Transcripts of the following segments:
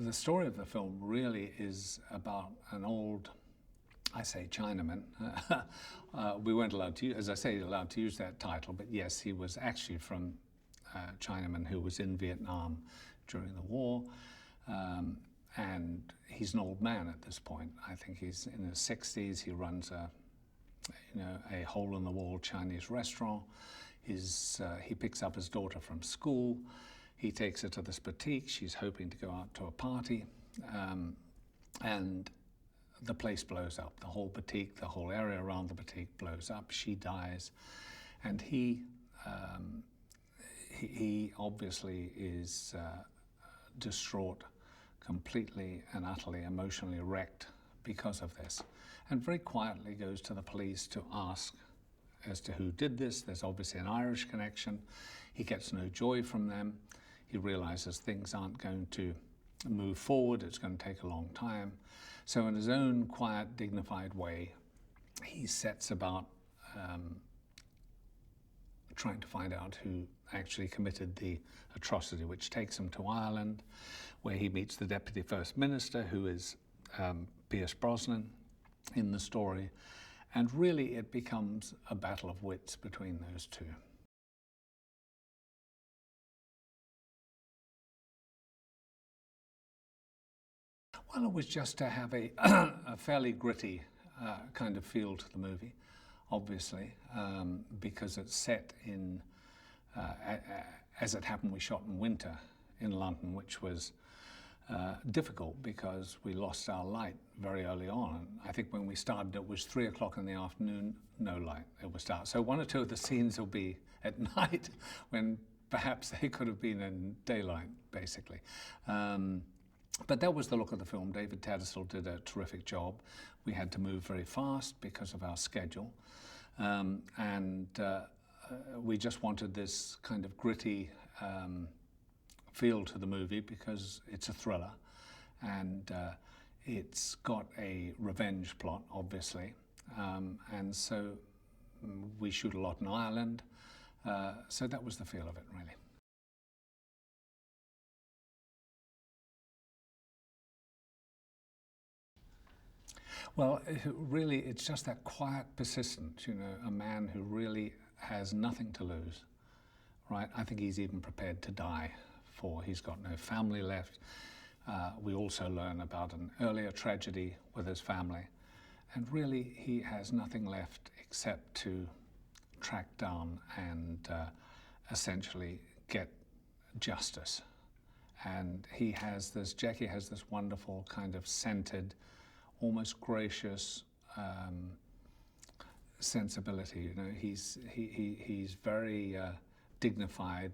The story of the film really is about an old, I say Chinaman. We weren't allowed to, as I say, allowed to use that title, but yes, he was actually from Chinaman who was in Vietnam during the war. And he's an old man at this point. I think he's in his 60s. He runs a hole-in-the-wall Chinese restaurant. He picks up his daughter from school. He takes her to this boutique. She's hoping to go out to a party. And the place blows up. The whole boutique, the whole area around the boutique blows up. She dies. And he obviously is distraught, completely and utterly emotionally wrecked because of this, and very quietly goes to the police to ask as to who did this. There's obviously an Irish connection. He gets no joy from them. He realizes things aren't going to move forward. It's going to take a long time. So in his own quiet, dignified way, he sets about trying to find out who actually committed the atrocity, which takes him to Ireland, where he meets the Deputy First Minister, who is Pierce Brosnan in the story. And really it becomes a battle of wits between those two. Well, it was just to have a fairly gritty kind of feel to the movie, obviously, because it's set in, as it happened, we shot in winter in London, which was difficult because we lost our light very early on. I think when we started, it was 3 o'clock in the afternoon, no light, it was dark. So one or two of the scenes will be at night when perhaps they could have been in daylight, basically. But that was the look of the film. David Tattersall did a terrific job. We had to move very fast because of our schedule. We just wanted this kind of gritty feel to the movie because it's a thriller, and it's got a revenge plot, obviously. And so we shoot a lot in Ireland. So that was the feel of it, really. Well, really, it's just that quiet persistence, a man who really has nothing to lose, right? I think he's even prepared to die, for he's got no family left. We also learn about an earlier tragedy with his family, and really he has nothing left except to track down and essentially get justice. And Jackie has this wonderful kind of scented, almost gracious sensibility. He's very dignified.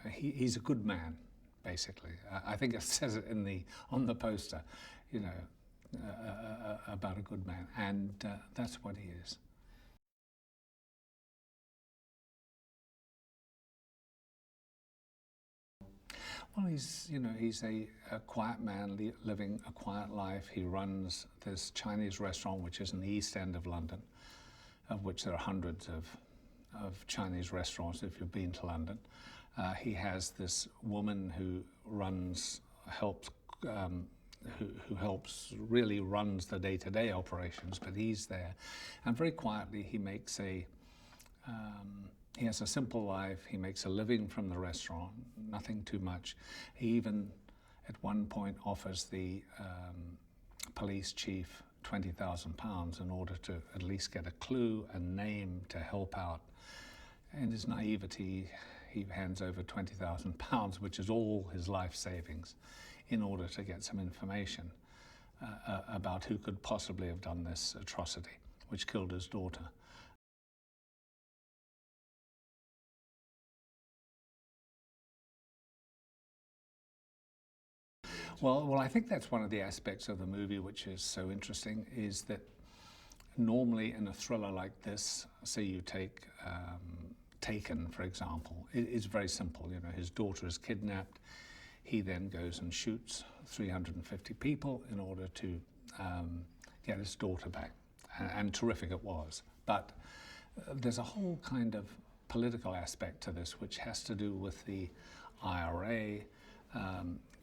He's a good man, basically. I think it says it on the poster, about a good man, and that's what he is. Well, he's a quiet man living a quiet life. He runs this Chinese restaurant, which is in the East End of London, of which there are hundreds of Chinese restaurants if you've been to London. He has this woman who really runs the day-to-day operations, but he's there. And very quietly he makes he has a simple life. He makes a living from the restaurant, nothing too much. He even, at one point, offers the police chief £20,000 in order to at least get a clue, a name to help out. In his naivety, he hands over £20,000, which is all his life savings, in order to get some information about who could possibly have done this atrocity, which killed his daughter. Well, I think that's one of the aspects of the movie which is so interesting, is that normally in a thriller like this, say you take Taken, for example, it's very simple. His daughter is kidnapped. He then goes and shoots 350 people in order to get his daughter back. And terrific it was. But there's a whole kind of political aspect to this which has to do with the IRA,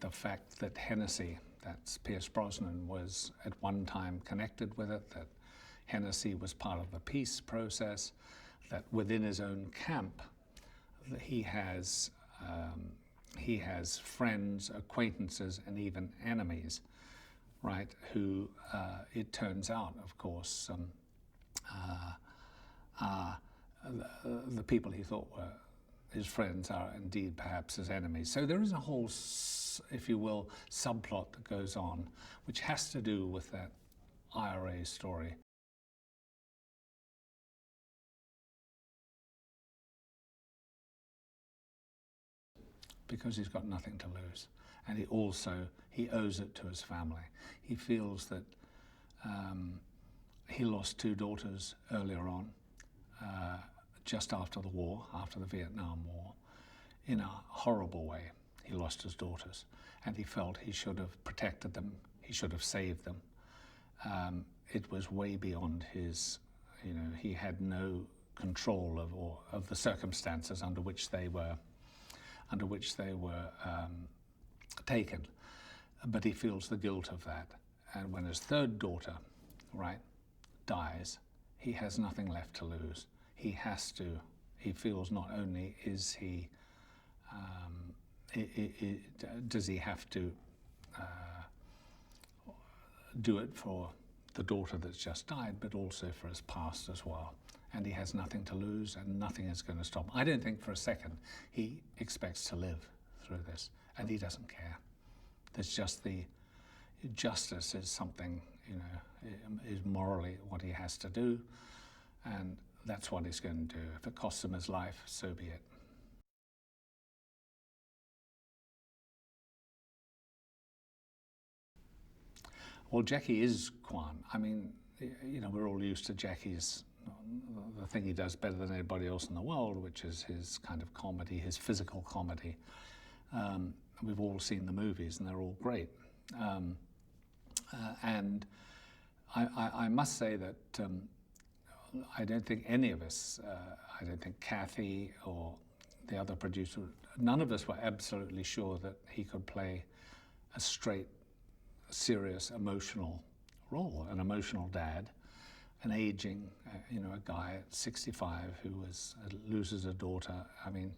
the fact that Hennessy, that's Pierce Brosnan, was at one time connected with it, that Hennessy was part of the peace process, that within his own camp he has friends, acquaintances, and even enemies, right, who it turns out, of course, the people he thought were his friends are indeed perhaps his enemies. So there is a whole, if you will, subplot that goes on, which has to do with that IRA story. Because he's got nothing to lose. And he owes it to his family. He feels that he lost 2 daughters earlier on, just after the war, after the Vietnam War. In a horrible way, he lost his daughters. And he felt he should have protected them, he should have saved them. It was way beyond his, he had no control of the circumstances under which they were taken, but he feels the guilt of that. And when his 3rd daughter, right, dies, he has nothing left to lose. He feels not only is he, does he have to do it for the daughter that's just died, but also for his past as well. And he has nothing to lose, and nothing is going to stop. I don't think for a second he expects to live through this, and he doesn't care. There's just justice is something, is morally what he has to do, and that's what he's going to do. If it costs him his life, so be it. Well, Jackie is Kwan. I mean, we're all used to Jackie's, the thing he does better than anybody else in the world, which is his kind of comedy, his physical comedy. We've all seen the movies, and they're all great. And I must say that I don't think any of us, I don't think Kathy or the other producer, none of us were absolutely sure that he could play a straight, serious, emotional role, an emotional dad, an aging, a guy at 65 who loses a daughter. I mean,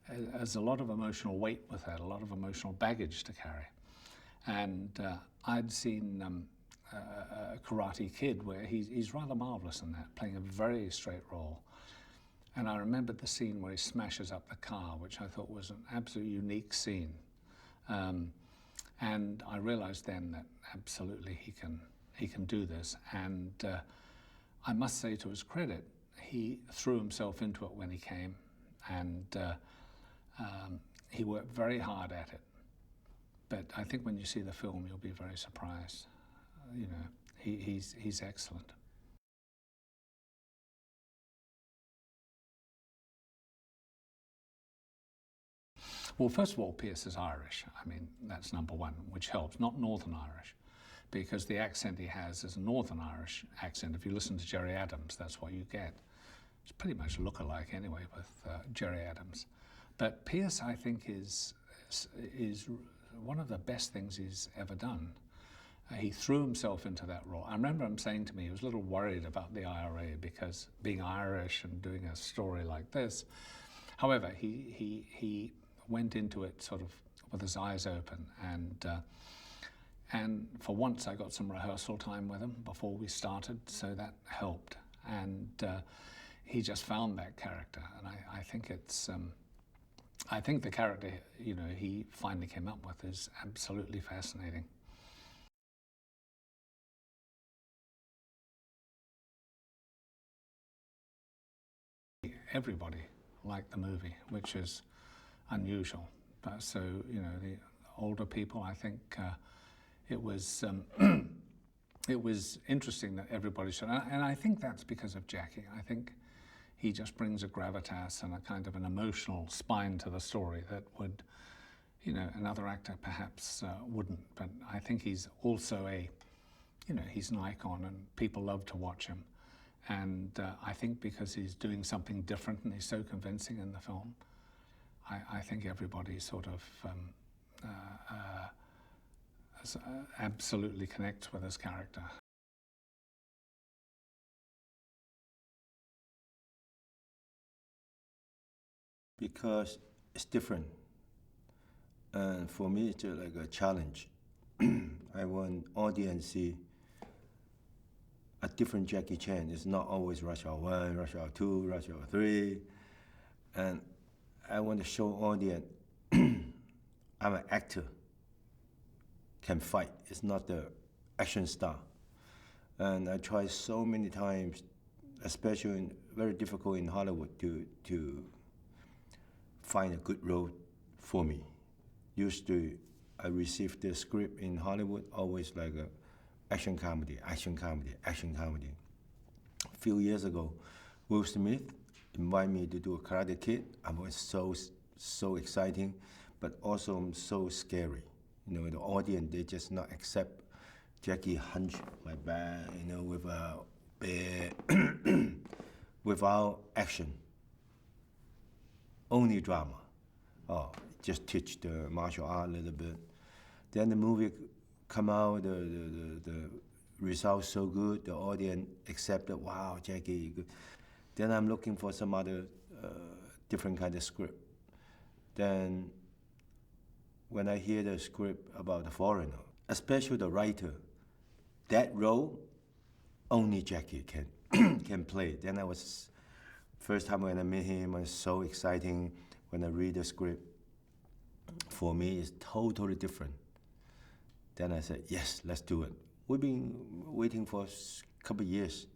there's a lot of emotional weight with that, a lot of emotional baggage to carry. And I'd seen Karate Kid, where he's rather marvelous in that, playing a very straight role. And I remembered the scene where he smashes up the car, which I thought was an absolutely unique scene. And I realized then that absolutely he can do this. And I must say, to his credit, he threw himself into it when he came, and he worked very hard at it. But I think when you see the film, you'll be very surprised. He's excellent. Well, first of all, Pierce is Irish. I mean, that's number one, which helps. Not Northern Irish, because the accent he has is a Northern Irish accent. If you listen to Gerry Adams, that's what you get. It's pretty much look-alike anyway with Gerry Adams. But Pierce, I think, is one of the best things he's ever done. He threw himself into that role. I remember him saying to me he was a little worried about the IRA because being Irish and doing a story like this. However, he went into it sort of with his eyes open, and for once I got some rehearsal time with him before we started, so that helped. And he just found that character, and I think it's I think the character he finally came up with is absolutely fascinating. Everybody liked the movie, which is unusual. But so the older people, I think it was it was interesting that everybody should, and I think that's because of Jackie. I think he just brings a gravitas and a kind of an emotional spine to the story that would, another actor perhaps wouldn't. But I think he's also he's an icon, and people love to watch him. And I think because he's doing something different and he's so convincing in the film, I think everybody sort of absolutely connects with his character. Because it's different. And for me, it's like a challenge. I want audience see a different Jackie Chan. It's not always Rush Hour 1, Rush Hour 2, Rush Hour 3. And I want to show audience I'm an actor, can fight. It's not the action star. And I tried so many times, especially very difficult in Hollywood to find a good role for me. Used to, I received the script in Hollywood, always like a action comedy, action comedy, action comedy. A few years ago, Will Smith invited me to do a Karate Kid. I was so exciting, but also so scary. You know, the audience, they just not accept Jackie hunch my back, you know, with a bear, without action. Only drama. Oh, just teach the martial art a little bit. Then the movie come out, the results so good, the audience accepted, wow, Jackie, good. Then I'm looking for some other different kind of script. Then when I hear the script about The Foreigner, especially the writer, that role, only Jackie can play. Then I was, first time when I met him, it was so exciting. When I read the script, for me, it's totally different. Then I said, yes, let's do it. We've been waiting for a couple of years.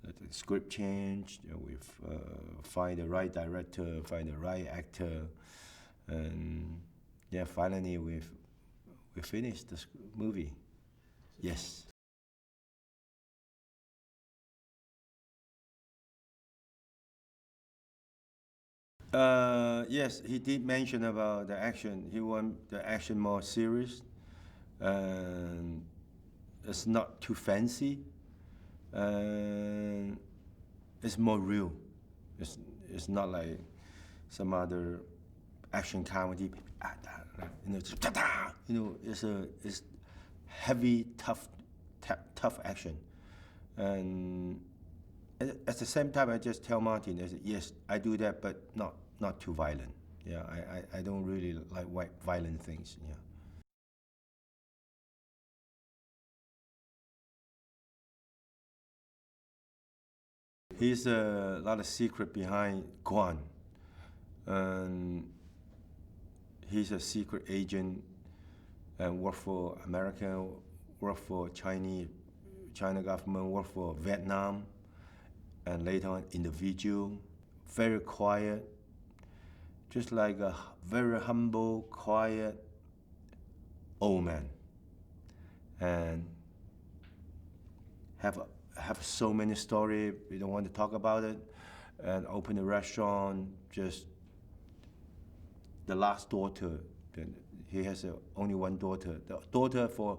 The script changed, you know, we've find the right director, find the right actor, and yeah, finally we finished the movie. Yes. Yes, he did mention about the action. He want the action more serious, and it's not too fancy, and it's more real. It's not like some other action comedy. You know, just, you know, it's heavy, tough action, and at the same time, I just tell Martin, I said, yes, I do that, but not too violent. Yeah, I don't really like violent things. Yeah. He's a lot of secret behind Guan, and he's a secret agent and work for America, work for China government, work for Vietnam, and later on individual, very quiet, just like a very humble, quiet old man, and have so many stories. We don't want to talk about it, and open a restaurant. Just the last daughter. He has only one daughter. The daughter for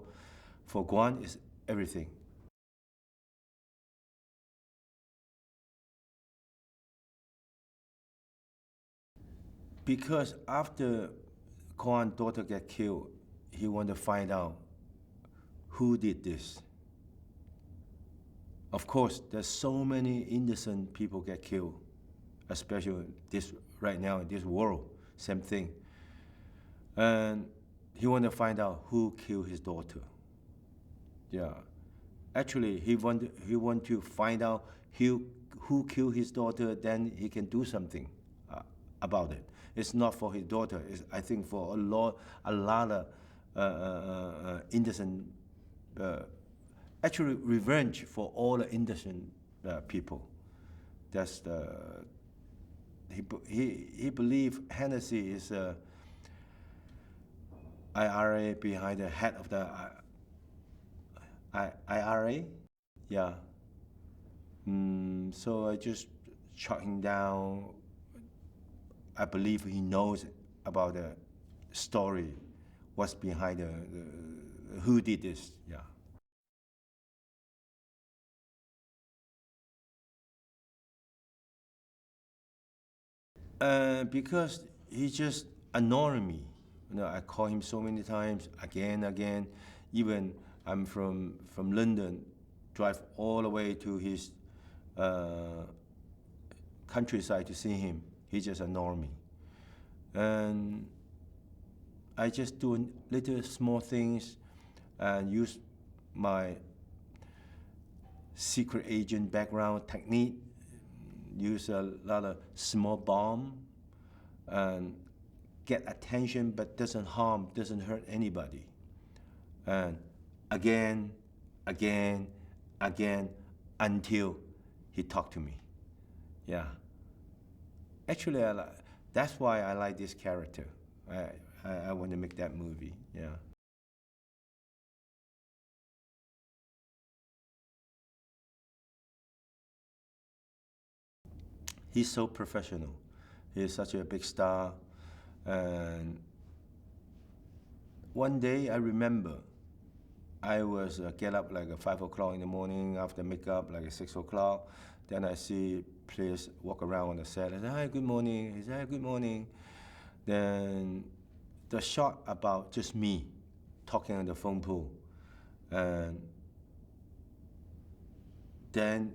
Guan is everything. Because after Guan's daughter get killed, he want to find out who did this. Of course, there's so many innocent people get killed, especially this right now in this world. Same thing. And he want to find out who killed his daughter. Yeah, actually, he want to find out who killed his daughter. Then he can do something about it. It's not for his daughter. It's, I think, for a lot of innocent. Actually, revenge for all the innocent people. That's the he believe Hennessy is IRA behind the head of the IRA. Yeah. So I just shut him down. I believe he knows about the story, what's behind who did this. Yeah. Because he just annoyed me. I call him so many times, again. Even I'm from London, drive all the way to his countryside to see him. He just ignore me. And I just do little small things and use my secret agent background technique, use a lot of small bomb and get attention but doesn't harm, doesn't hurt anybody. And again, until he talked to me. Yeah. Actually, that's why I like this character. I want to make that movie, yeah. He's so professional. He's such a big star. And one day I remember I was get up like 5 o'clock in the morning after makeup, like 6 o'clock. Then I see players walk around on the set. I say, hi, good morning. He said, hi, good morning. Then the shot about just me talking on the phone pool. And then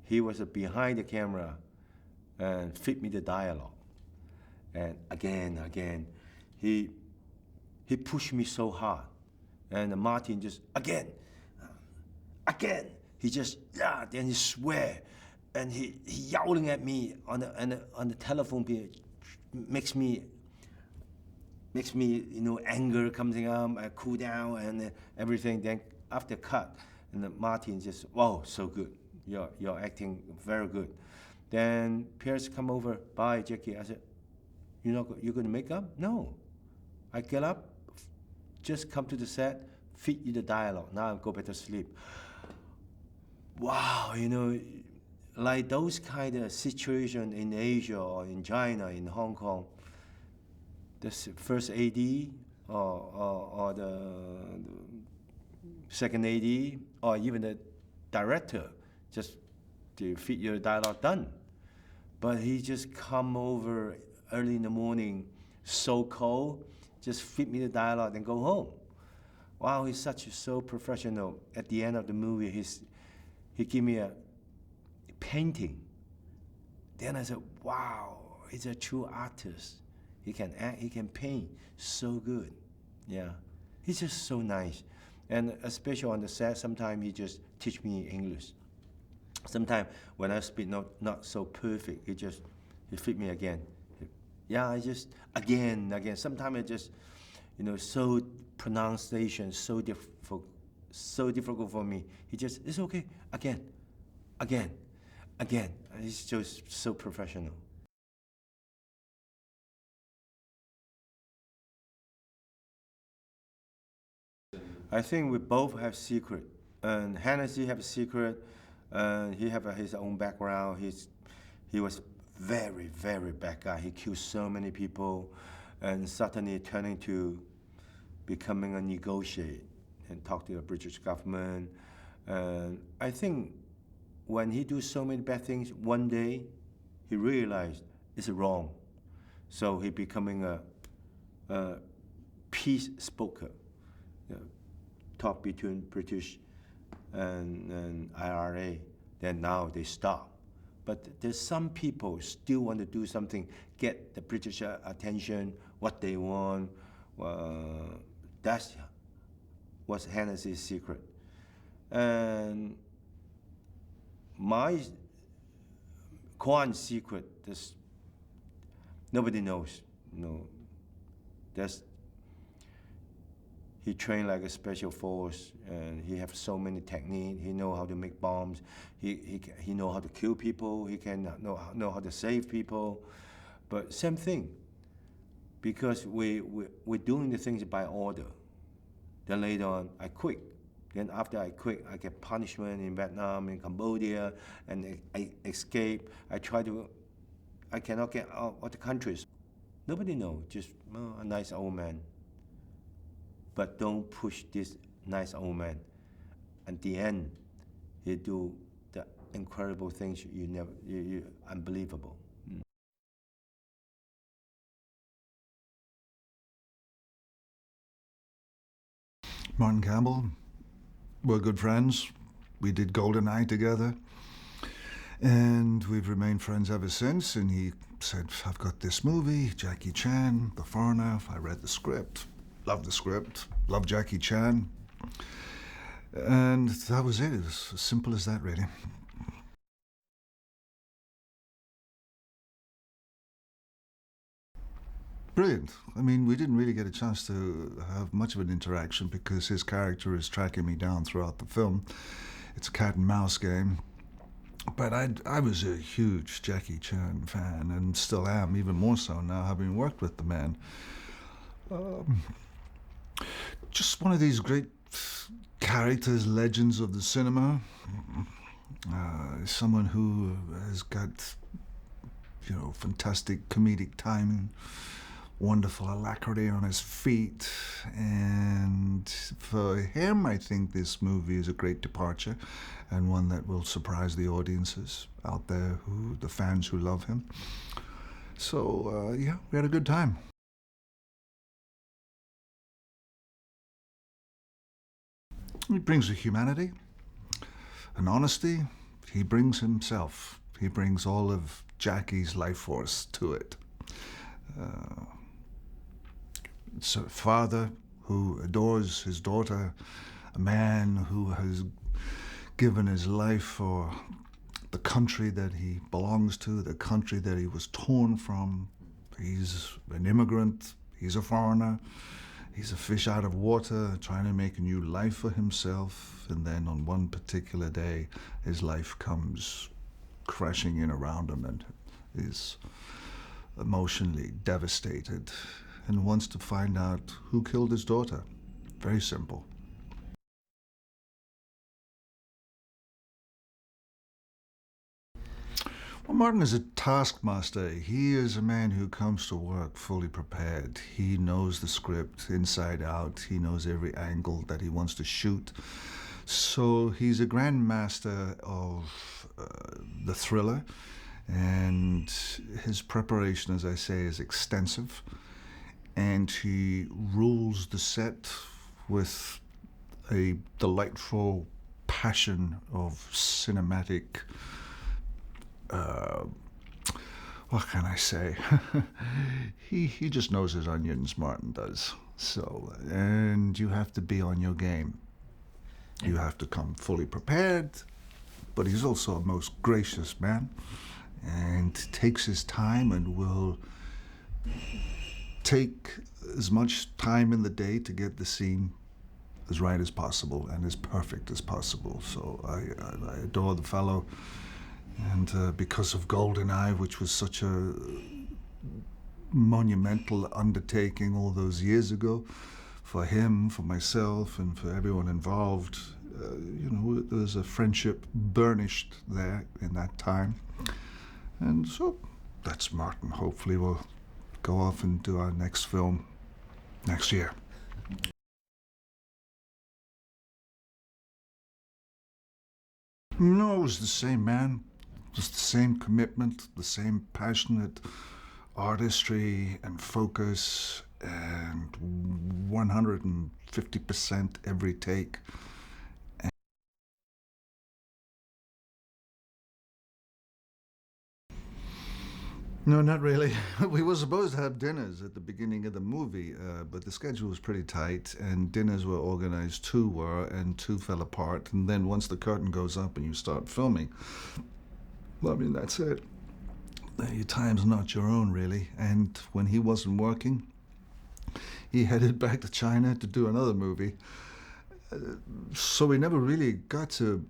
he was behind the camera and feed me the dialogue. And again, he pushed me so hard. And Martin just, again. He just, yeah, then he swear. And he yelling at me on the telephone, makes me, anger comes out, I cool down and everything. Then after cut, and Martin just, wow, so good. You're acting very good. Then Pierce come over, bye, Jackie. I said, you're going to make up? No. I get up, just come to the set, feed you the dialogue. Now I go back to sleep. Wow, like those kind of situation in Asia or in China, in Hong Kong, the first AD or the second AD or even the director just to feed your dialogue done. But he just come over early in the morning, so cold, just feed me the dialogue and go home. Wow, he's so professional. At the end of the movie, he gave me a painting. Then I said, wow, he's a true artist. He can act, he can paint, so good. Yeah, he's just so nice. And especially on the set, sometimes he just teach me English. Sometimes when I speak not so perfect, he feed me again. Yeah, I just, again. Sometimes I just, so pronunciation, so difficult for me. He just, it's okay, again. He's just so professional. I think we both have secret. And Hennessy have a secret, and he have his own background. He was very, very bad guy. He killed so many people, and suddenly turning to becoming a negotiator and talk to the British government. And I think when he do so many bad things, one day he realized it's wrong. So he becoming a peace spoker, talk between British and IRA. Then now they stop. But there's some people still want to do something, get the British attention, what they want. That's was Hennessy's secret. And my Kwan's secret, nobody knows. He trained like a special force, and he have so many techniques. He know how to make bombs. He know how to kill people. He can know how to save people. But same thing, because we're doing the things by order. Then later on, I quit. Then after I quit, I get punishment in Vietnam, in Cambodia, and I escape. I cannot get out of the countries. Nobody knows, just a nice old man. But don't push this nice old man. At the end, he do the incredible things you unbelievable. Martin Campbell. We're good friends. We did GoldenEye together. And we've remained friends ever since. And he said, I've got this movie, Jackie Chan, The Foreigner. I read the script, loved Jackie Chan. And that was it. It was as simple as that, really. Brilliant. I mean, we didn't really get a chance to have much of an interaction because his character is tracking me down throughout the film. It's a cat and mouse game. But I was a huge Jackie Chan fan and still am, even more so now, having worked with the man. Just one of these great characters, legends of the cinema. Someone who has got, fantastic comedic timing, wonderful alacrity on his feet, and for him, I think this movie is a great departure and one that will surprise the audiences out there, the fans who love him. So, yeah, we had a good time. He brings a humanity, an honesty. He brings himself. He brings all of Jackie's life force to it. It's a father who adores his daughter, a man who has given his life for the country that he belongs to, the country that he was torn from. He's an immigrant, he's a foreigner, he's a fish out of water trying to make a new life for himself, and then on one particular day, his life comes crashing in around him and is emotionally devastated and wants to find out who killed his daughter. Very simple. Well, Martin is a taskmaster. He is a man who comes to work fully prepared. He knows the script inside out. He knows every angle that he wants to shoot. So he's a grandmaster of the thriller, and his preparation, as I say, is extensive. And he rules the set with a delightful passion of cinematic, what can I say? he just knows his onions, Martin does. So, and you have to be on your game. You have to come fully prepared, but he's also a most gracious man and takes his time and will take as much time in the day to get the scene as right as possible and as perfect as possible. So I adore the fellow. And because of GoldenEye, which was such a monumental undertaking all those years ago, for him, for myself, and for everyone involved, there was a friendship burnished there in that time. And so that's Martin. Hopefully we'll go off and do our next film next year. No, it was the same man. Just the same commitment, the same passionate artistry and focus, and 150% every take. No, not really. We were supposed to have dinners at the beginning of the movie, but the schedule was pretty tight, and dinners were organized. 2 were, and 2 fell apart. And then once the curtain goes up and you start filming, well, I mean, that's it. Your time's not your own, really. And when he wasn't working, he headed back to China to do another movie. So we never really got to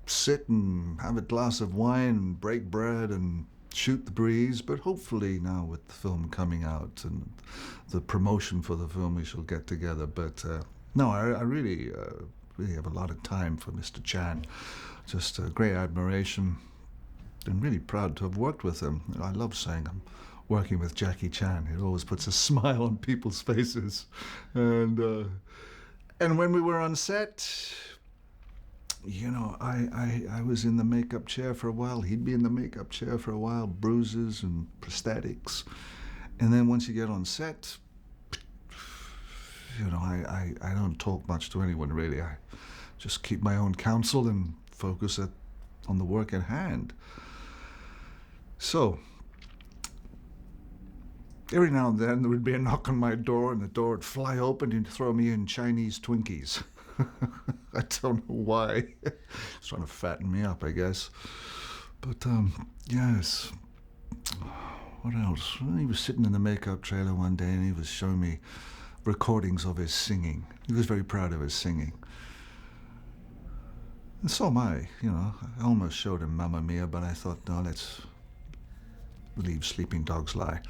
sit and have a glass of wine and break bread and shoot the breeze, but hopefully now with the film coming out and the promotion for the film, we shall get together. But no, I really have a lot of time for Mr. Chan. Just a great admiration, and really proud to have worked with him. I love saying I'm working with Jackie Chan. It always puts a smile on people's faces. And when we were on set, I was in the makeup chair for a while. He'd be in the makeup chair for a while, bruises and prosthetics. And then once you get on set, I don't talk much to anyone really. I just keep my own counsel and focus on the work at hand. So, every now and then there would be a knock on my door and the door would fly open and throw me in Chinese Twinkies. I don't know why. It's trying to fatten me up, I guess. But, yes. What else? Well, he was sitting in the makeup trailer one day and he was showing me recordings of his singing. He was very proud of his singing. And so am I, I almost showed him Mamma Mia, but I thought, no, let's leave sleeping dogs lie.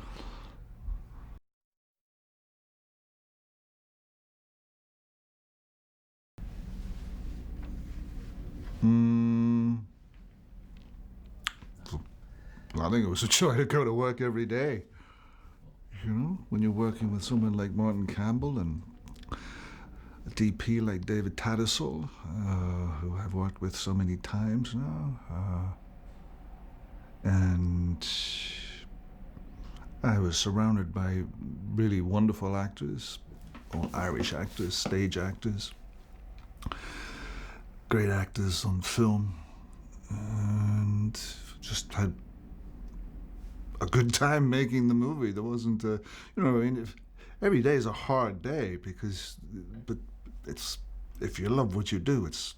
I think it was a joy to go to work every day. When you're working with someone like Martin Campbell and a DP like David Tattersall, who I've worked with so many times now. And I was surrounded by really wonderful actors, or Irish actors, stage actors, great actors on film, and just had a good time making the movie. There wasn't every day is a hard day but if you love what you do, it's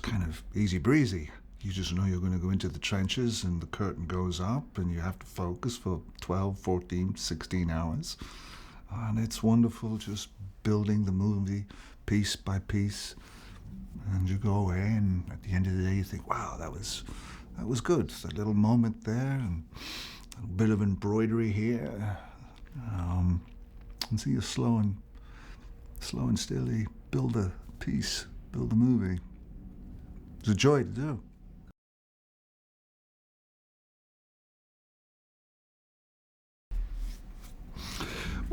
kind of easy breezy. You just know you're going to go into the trenches and the curtain goes up and you have to focus for 12, 14, 16 hours. And it's wonderful just building the movie piece by piece. And you go away and at the end of the day you think, wow, that was good. That little moment there and a bit of embroidery here. And so you slow and steadily build a piece, build a movie. It's a joy to do.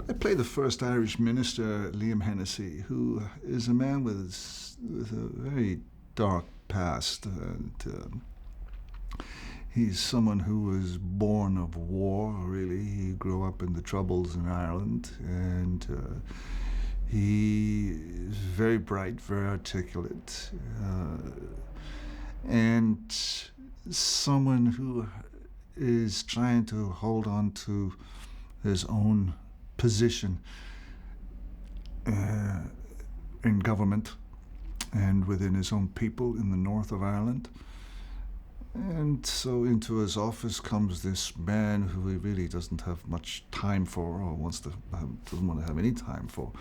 I play the first Irish minister, Liam Hennessy, who is a man with a very dark past. And he's someone who was born of war, really. He grew up in the Troubles in Ireland, and he is very bright, very articulate, and someone who is trying to hold on to his own position in government and within his own people in the north of Ireland. And so into his office comes this man who he really doesn't have much time for, or doesn't want to have any time for.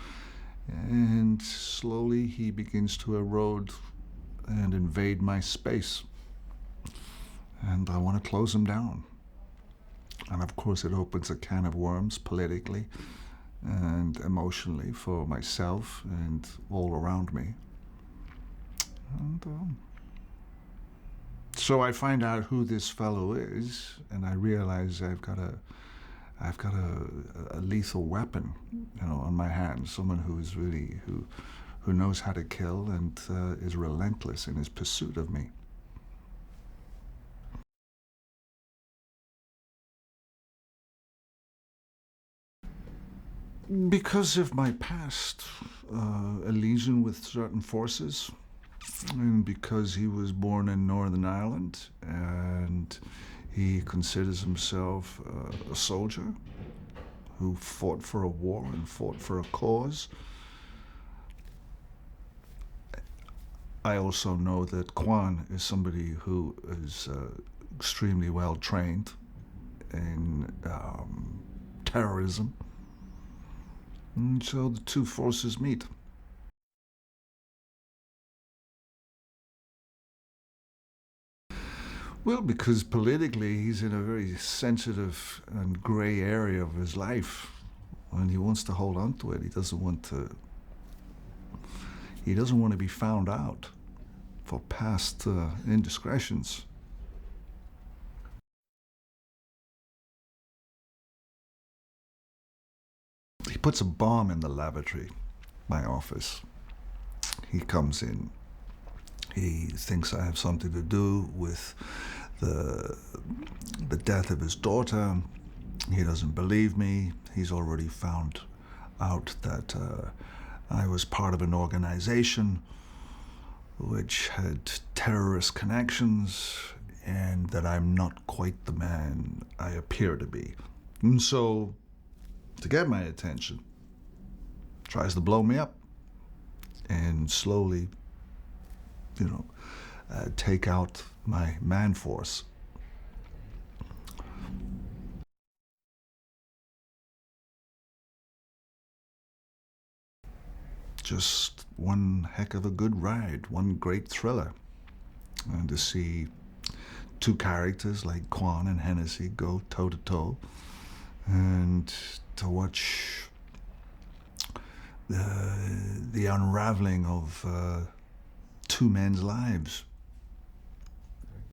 And slowly he begins to erode and invade my space. And I want to close him down. And of course it opens a can of worms politically and emotionally for myself and all around me. And so I find out who this fellow is, and I realize I've got a lethal weapon, on my hands. Someone who knows how to kill and is relentless in his pursuit of me. Because of my past allegiance with certain forces, and because he was born in Northern Ireland and he considers himself a soldier who fought for a war and fought for a cause. I also know that Kwan is somebody who is extremely well trained in terrorism. And so the two forces meet. Well, because politically he's in a very sensitive and grey area of his life, and he wants to hold on to it. He doesn't want to be found out for past indiscretions. He puts a bomb in the lavatory, my office. He comes in. He thinks I have something to do with the death of his daughter. He doesn't believe me. He's already found out that I was part of an organization which had terrorist connections, and that I'm not quite the man I appear to be. And so, to get my attention, tries to blow me up and slowly, take out my man force. Just one heck of a good ride, one great thriller. And to see two characters like Kwan and Hennessy go toe to toe, and to watch the unraveling of two men's lives